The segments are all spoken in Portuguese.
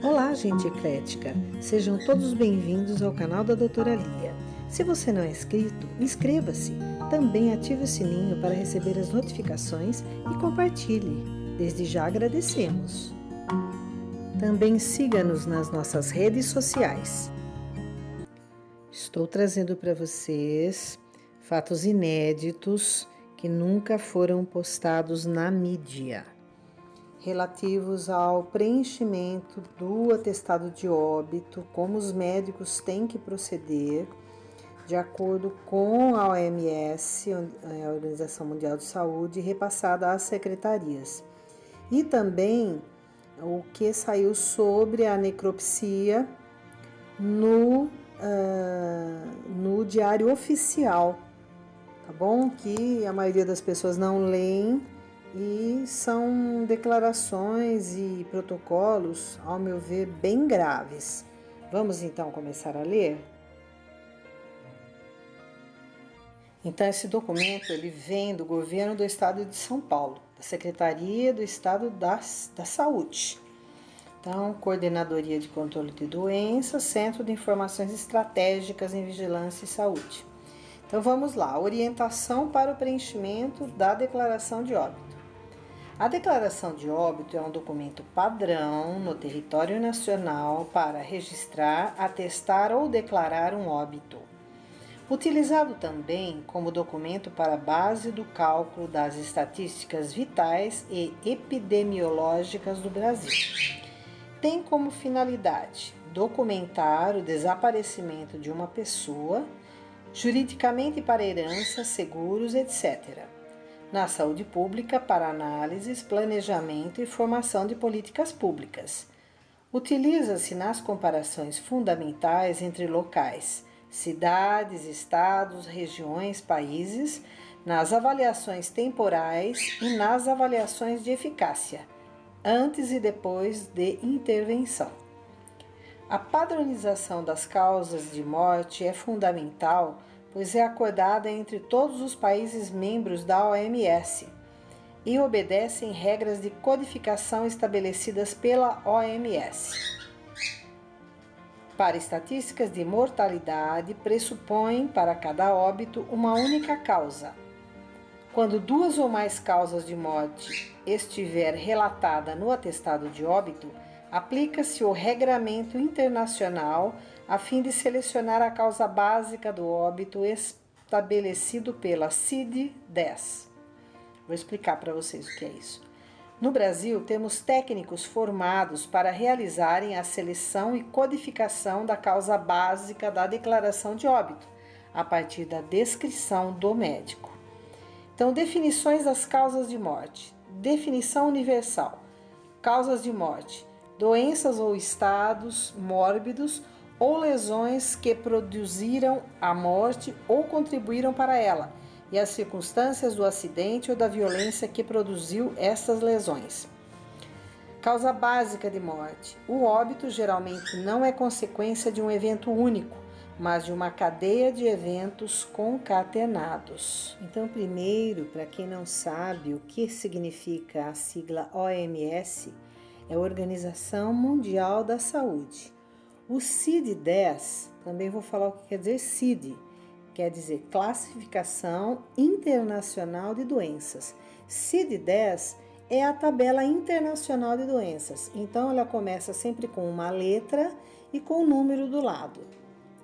Olá, gente eclética! Sejam todos bem-vindos ao canal da Doutora Lia. Se você não é inscrito, inscreva-se. Também ative o sininho para receber as notificações e compartilhe. Desde já agradecemos. Também siga-nos nas nossas redes sociais. Estou trazendo para vocês fatos inéditos que nunca foram postados na mídia, relativos ao preenchimento do atestado de óbito, como os médicos têm que proceder, de acordo com a OMS, a Organização Mundial de Saúde, repassada às secretarias. E também o que saiu sobre a necropsia no Diário Oficial, tá bom? Que a maioria das pessoas não leem e são declarações e protocolos, ao meu ver, bem graves. Vamos então começar a ler? Então, esse documento ele vem do governo do estado de São Paulo, da Secretaria do Estado da Saúde. Então, Coordenadoria de Controle de Doenças, Centro de Informações Estratégicas em Vigilância e Saúde. Então, vamos lá. Orientação para o preenchimento da declaração de óbito. A declaração de óbito é um documento padrão no território nacional para registrar, atestar ou declarar um óbito. Utilizado também como documento para base do cálculo das estatísticas vitais e epidemiológicas do Brasil. Tem como finalidade documentar o desaparecimento de uma pessoa, juridicamente para herança, seguros, etc., na saúde pública para análises, planejamento e formação de políticas públicas. Utiliza-se nas comparações fundamentais entre locais, cidades, estados, regiões, países, nas avaliações temporais e nas avaliações de eficácia, antes e depois de intervenção. A padronização das causas de morte é fundamental, pois é acordada entre todos os países membros da OMS e obedecem regras de codificação estabelecidas pela OMS. Para estatísticas de mortalidade, pressupõem para cada óbito uma única causa. Quando duas ou mais causas de morte estiver relatada no atestado de óbito, aplica-se o regramento internacional a fim de selecionar a causa básica do óbito estabelecido pela CID-10. Vou explicar para vocês o que é isso. No Brasil, temos técnicos formados para realizarem a seleção e codificação da causa básica da declaração de óbito, a partir da descrição do médico. Então, definições das causas de morte. Definição universal. Causas de morte: doenças ou estados mórbidos ou lesões que produziram a morte ou contribuíram para ela, e as circunstâncias do acidente ou da violência que produziu essas lesões. Causa básica de morte. O óbito geralmente não é consequência de um evento único, mas de uma cadeia de eventos concatenados. Então, primeiro, para quem não sabe o que significa a sigla OMS, é a Organização Mundial da Saúde. O CID-10, também vou falar o que quer dizer CID, quer dizer Classificação Internacional de Doenças. CID-10 é a tabela internacional de doenças, então ela começa sempre com uma letra e com um número do lado.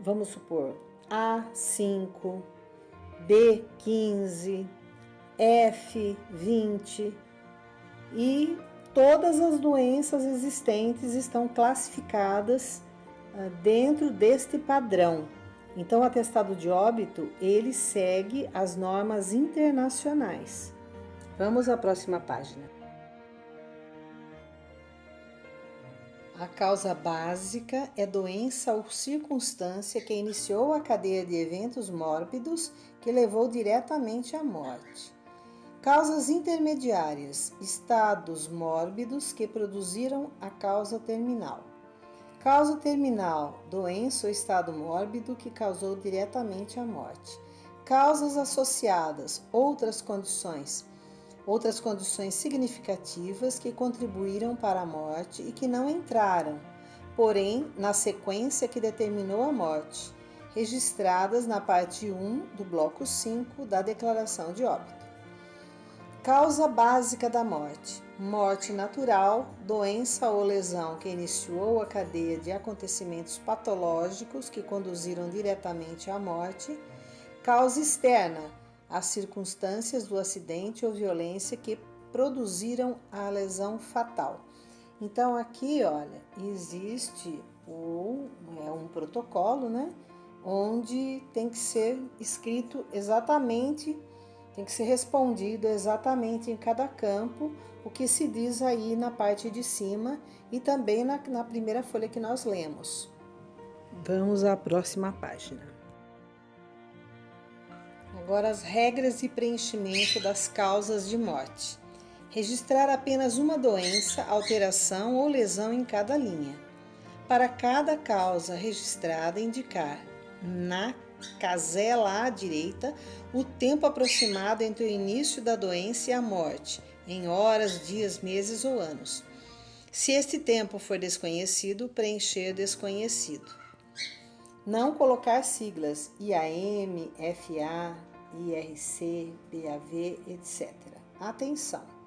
Vamos supor A5, B15, F20 e todas as doenças existentes estão classificadas dentro deste padrão. Então, o atestado de óbito, ele segue as normas internacionais. Vamos à próxima página. A causa básica é doença ou circunstância que iniciou a cadeia de eventos mórbidos que levou diretamente à morte. Causas intermediárias, estados mórbidos que produziram a causa terminal. Causa terminal, doença ou estado mórbido que causou diretamente a morte. Causas associadas, outras condições significativas que contribuíram para a morte e que não entraram, porém na sequência que determinou a morte, registradas na parte 1 do bloco 5 da declaração de óbito. Causa básica da morte: morte natural, doença ou lesão que iniciou a cadeia de acontecimentos patológicos que conduziram diretamente à morte. Causa externa: as circunstâncias do acidente ou violência que produziram a lesão fatal. Então aqui, olha, existe um protocolo, né? Onde tem que ser escrito exatamente, tem que ser respondido exatamente em cada campo o que se diz aí na parte de cima e também na primeira folha que nós lemos. Vamos à próxima página. Agora as regras de preenchimento das causas de morte. Registrar apenas uma doença, alteração ou lesão em cada linha. Para cada causa registrada, indicar na casela à direita o tempo aproximado entre o início da doença e a morte, em horas, dias, meses ou anos. Se este tempo for desconhecido, preencher desconhecido. Não colocar siglas IAM, FA, IRC, BAV, etc. Atenção!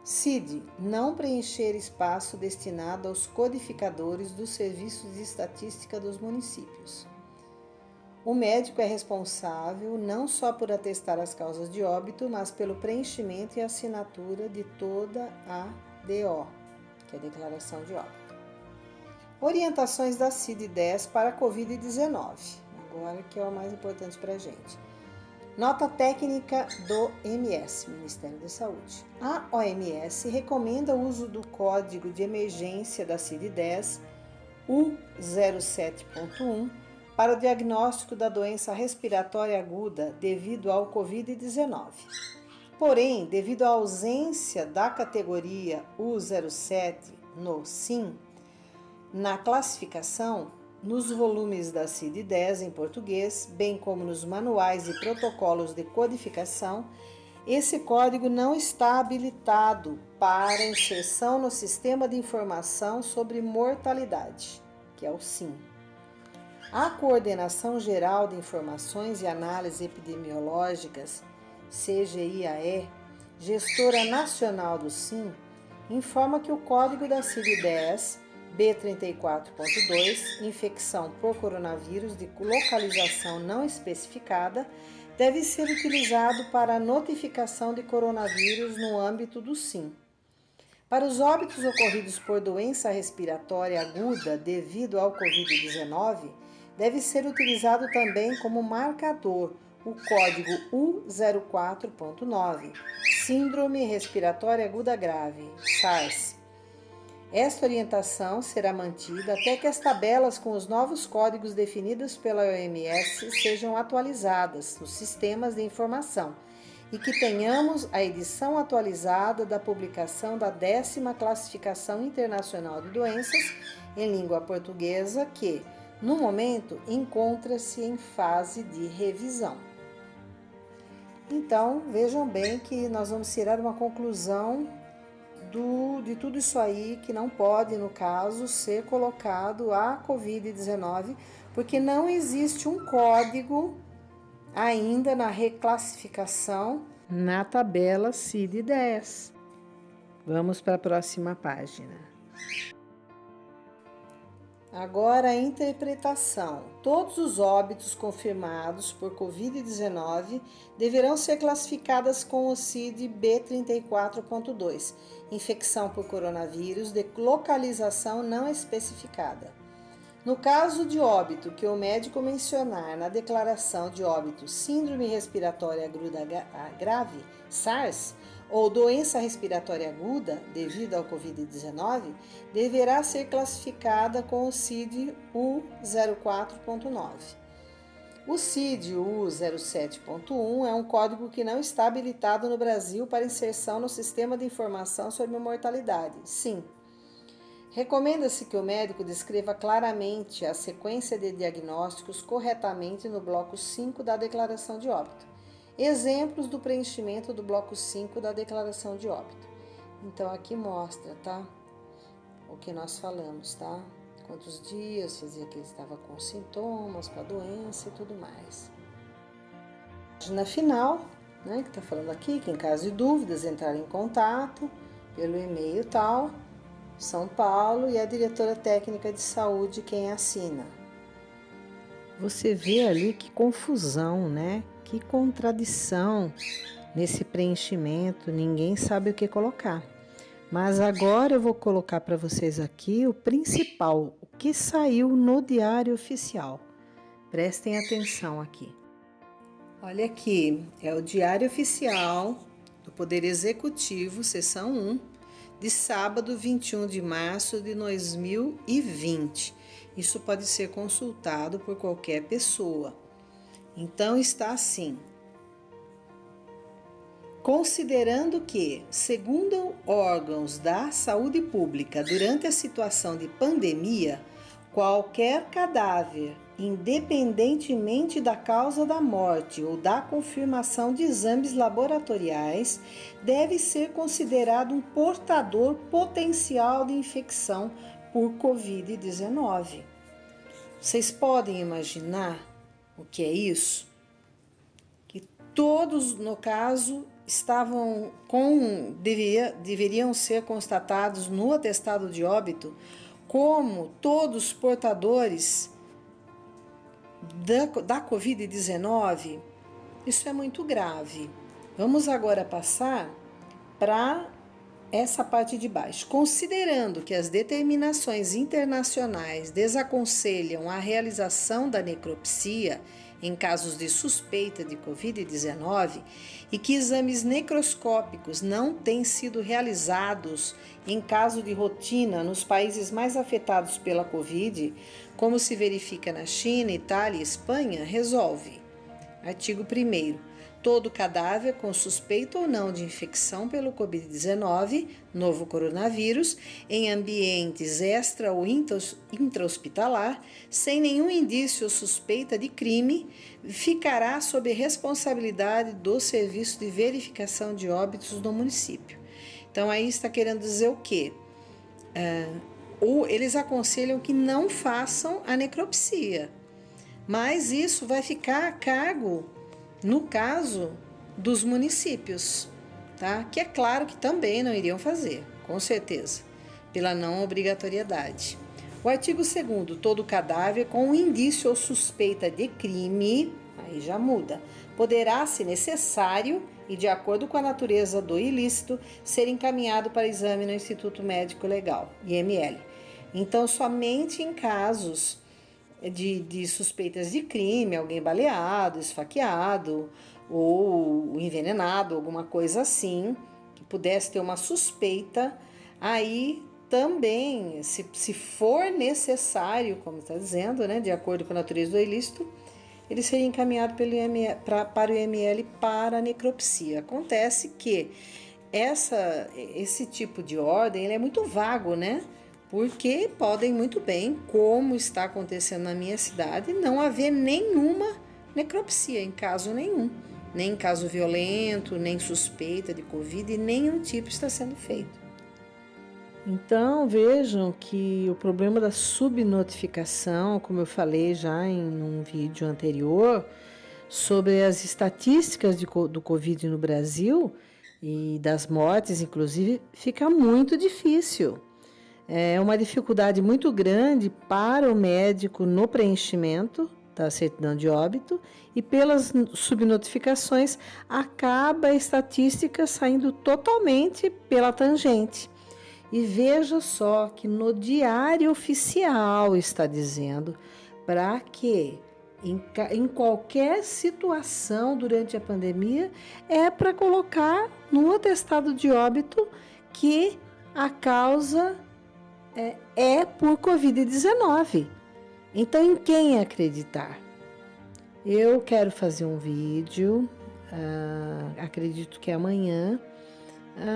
CID, não preencher espaço destinado aos codificadores dos serviços de estatística dos municípios. O médico é responsável não só por atestar as causas de óbito, mas pelo preenchimento e assinatura de toda a DO, que é a declaração de óbito. Orientações da CID-10 para a Covid-19, agora que é o mais importante para a gente. Nota técnica do MS, Ministério da Saúde. A OMS recomenda o uso do código de emergência da CID-10, U07.1, para o diagnóstico da doença respiratória aguda devido ao Covid-19. Porém, devido à ausência da categoria U07 no SIM, na classificação, nos volumes da CID-10 em português, bem como nos manuais e protocolos de codificação, esse código não está habilitado para inserção no Sistema de Informação sobre Mortalidade, que é o SIM. A Coordenação Geral de Informações e Análises Epidemiológicas, CGIAE, gestora nacional do SIM, informa que o código da CID-10 B34.2, infecção por coronavírus de localização não especificada, deve ser utilizado para a notificação de coronavírus no âmbito do SIM. Para os óbitos ocorridos por doença respiratória aguda devido ao Covid-19, deve ser utilizado também como marcador o código U04.9, Síndrome Respiratória Aguda Grave, SARS. Esta orientação será mantida até que as tabelas com os novos códigos definidos pela OMS sejam atualizadas nos sistemas de informação e que tenhamos a edição atualizada da publicação da 10ª Classificação Internacional de Doenças em língua portuguesa que, no momento, encontra-se em fase de revisão. Então, vejam bem que nós vamos tirar uma conclusão de tudo isso aí que não pode, no caso, ser colocado a Covid-19, porque não existe um código ainda na reclassificação na tabela CID-10. Vamos para a próxima página. Agora a interpretação. Todos os óbitos confirmados por Covid-19 deverão ser classificados com o CID B34.2, infecção por coronavírus de localização não especificada. No caso de óbito que o médico mencionar na declaração de óbito síndrome respiratória aguda grave, SARS, ou doença respiratória aguda devido ao Covid-19, deverá ser classificada com o CID U04.9. O CID U07.1 é um código que não está habilitado no Brasil para inserção no Sistema de Informação sobre Mortalidade, SIM. Recomenda-se que o médico descreva claramente a sequência de diagnósticos corretamente no bloco 5 da declaração de óbito. Exemplos do preenchimento do bloco 5 da declaração de óbito. Então, aqui mostra, tá? o que nós falamos, tá? Quantos dias fazia que ele estava com sintomas, com a doença e tudo mais. Na final, né, que está falando aqui, que em caso de dúvidas, entrar em contato pelo e-mail tal, São Paulo, e a diretora técnica de saúde quem assina. Você vê ali que confusão, né? Que contradição nesse preenchimento, ninguém sabe o que colocar. Mas agora eu vou colocar para vocês aqui o principal, o que saiu no Diário Oficial. Prestem atenção aqui. Olha aqui, é o Diário Oficial do Poder Executivo, seção 1, de sábado 21 de março de 2020. Isso pode ser consultado por qualquer pessoa. Então está assim: considerando que, segundo órgãos da saúde pública, durante a situação de pandemia, qualquer cadáver, independentemente da causa da morte ou da confirmação de exames laboratoriais, deve ser considerado um portador potencial de infecção por Covid-19. Vocês podem imaginar o que é isso? Que todos, no caso, deveriam ser constatados no atestado de óbito como todos portadores da Covid-19. Isso é muito grave. Vamos agora passar para essa parte de baixo. Considerando que as determinações internacionais desaconselham a realização da necropsia em casos de suspeita de Covid-19 e que exames necroscópicos não têm sido realizados em caso de rotina nos países mais afetados pela Covid, como se verifica na China, Itália e Espanha, resolve. Artigo 1º. Todo cadáver com suspeita ou não de infecção pelo Covid-19, novo coronavírus, em ambientes extra ou intra-hospitalar, sem nenhum indício ou suspeita de crime, ficará sob responsabilidade do Serviço de Verificação de Óbitos do município. Então, aí está querendo dizer o quê? Eles aconselham que não façam a necropsia, mas isso vai ficar a cargo, no caso, dos municípios, tá? Que é claro que também não iriam fazer, com certeza, pela não obrigatoriedade. O artigo 2º, todo cadáver com indício ou suspeita de crime, aí já muda, poderá, se necessário e de acordo com a natureza do ilícito, ser encaminhado para exame no Instituto Médico Legal, IML. Então, somente em casos de suspeitas de crime, alguém baleado, esfaqueado ou envenenado, alguma coisa assim, que pudesse ter uma suspeita, aí também, se for necessário, como está dizendo, né, de acordo com a natureza do ilícito, ele seria encaminhado para o IML para a necropsia. Acontece que esse tipo de ordem ele é muito vago, né? Porque podem muito bem, como está acontecendo na minha cidade, não haver nenhuma necropsia em caso nenhum. Nem em caso violento, nem suspeita de Covid, nenhum tipo está sendo feito. Então, vejam que o problema da subnotificação, como eu falei já em um vídeo anterior, sobre as estatísticas do Covid no Brasil e das mortes, inclusive, fica muito difícil. É uma dificuldade muito grande para o médico no preenchimento da certidão de óbito e pelas subnotificações acaba a estatística saindo totalmente pela tangente. E veja só que no Diário Oficial está dizendo para que em qualquer situação durante a pandemia é para colocar no atestado de óbito que a causa é por Covid-19. Então, em quem acreditar? Eu quero fazer um vídeo, acredito que amanhã,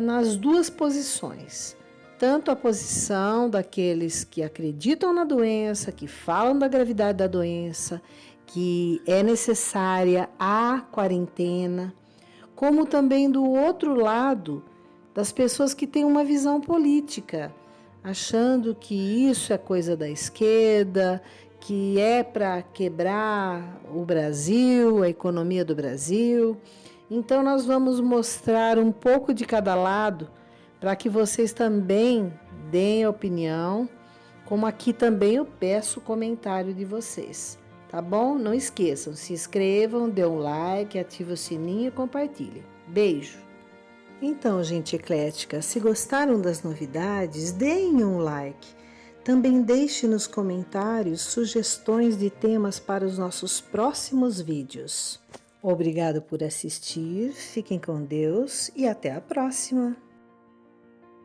nas duas posições. Tanto a posição daqueles que acreditam na doença, que falam da gravidade da doença, que é necessária a quarentena, como também do outro lado, das pessoas que têm uma visão política. achando que isso é coisa da esquerda, que é para quebrar o Brasil, a economia do Brasil. Então, nós vamos mostrar um pouco de cada lado para que vocês também deem a opinião, como aqui também eu peço o comentário de vocês, tá bom? Não esqueçam, se inscrevam, dê um like, ative o sininho e compartilhem. Beijo! Então, gente eclética, se gostaram das novidades, deem um like. Também deixe nos comentários sugestões de temas para os nossos próximos vídeos. Obrigado por assistir, fiquem com Deus e até a próxima!